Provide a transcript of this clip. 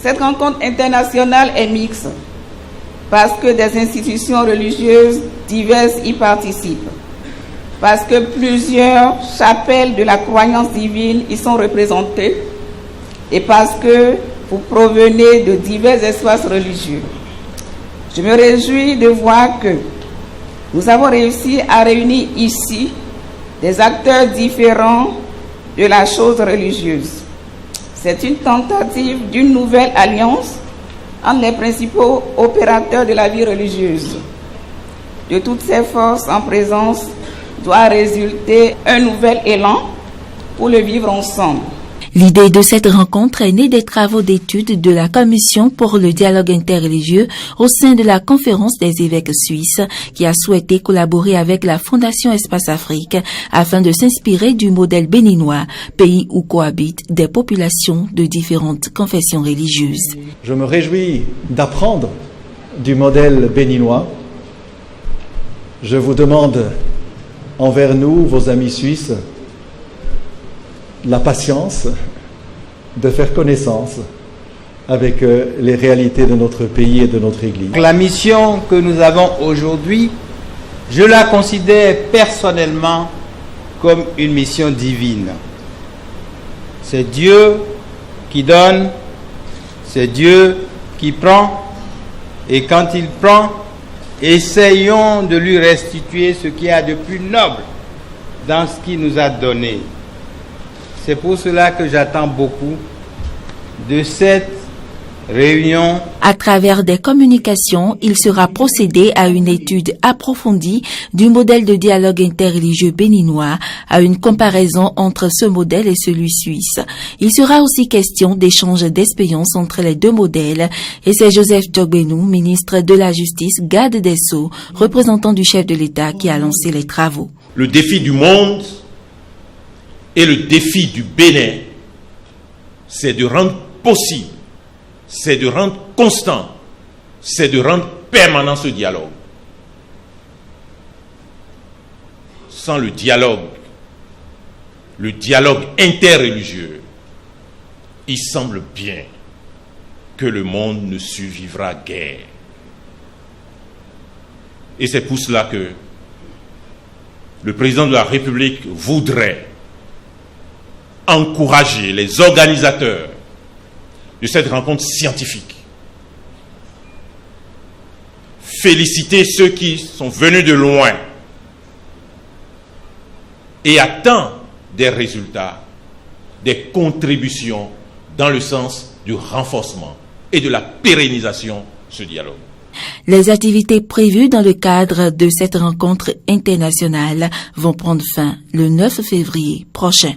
Cette rencontre internationale est mixte parce que des institutions religieuses diverses y participent, parce que plusieurs chapelles de la croyance divine y sont représentées et parce que vous provenez de divers espaces religieux. Je me réjouis de voir que nous avons réussi à réunir ici des acteurs différents de la chose religieuse. C'est une tentative d'une nouvelle alliance entre les principaux opérateurs de la vie religieuse. De toutes ces forces en présence doit résulter un nouvel élan pour le vivre ensemble. L'idée de cette rencontre est née des travaux d'études de la Commission pour le dialogue interreligieux au sein de la Conférence des évêques suisses qui a souhaité collaborer avec la Fondation Espace Afrique afin de s'inspirer du modèle béninois, pays où cohabitent des populations de différentes confessions religieuses. Je me réjouis d'apprendre du modèle béninois. Je vous demande envers nous, vos amis suisses, la patience de faire connaissance avec les réalités de notre pays et de notre Église. La mission que nous avons aujourd'hui, je la considère personnellement comme une mission divine. C'est Dieu qui donne, c'est Dieu qui prend, et quand il prend, essayons de lui restituer ce qu'il y a de plus noble dans ce qu'il nous a donné. C'est pour cela que j'attends beaucoup de cette réunion. À travers des communications, il sera procédé à une étude approfondie du modèle de dialogue interreligieux béninois, à une comparaison entre ce modèle et celui suisse. Il sera aussi question d'échange d'expériences entre les deux modèles, et c'est Joseph Djogbenou, ministre de la Justice, garde des Sceaux, représentant du chef de l'État, qui a lancé les travaux. Le défi du monde et le défi du Bénin, c'est de rendre possible, c'est de rendre constant, c'est de rendre permanent ce dialogue. Sans le dialogue interreligieux, il semble bien que le monde ne survivra guère. Et c'est pour cela que le président de la République voudrait encourager les organisateurs de cette rencontre scientifique, féliciter ceux qui sont venus de loin et attendent des résultats, des contributions dans le sens du renforcement et de la pérennisation de ce dialogue. Les activités prévues dans le cadre de cette rencontre internationale vont prendre fin le 9 février prochain.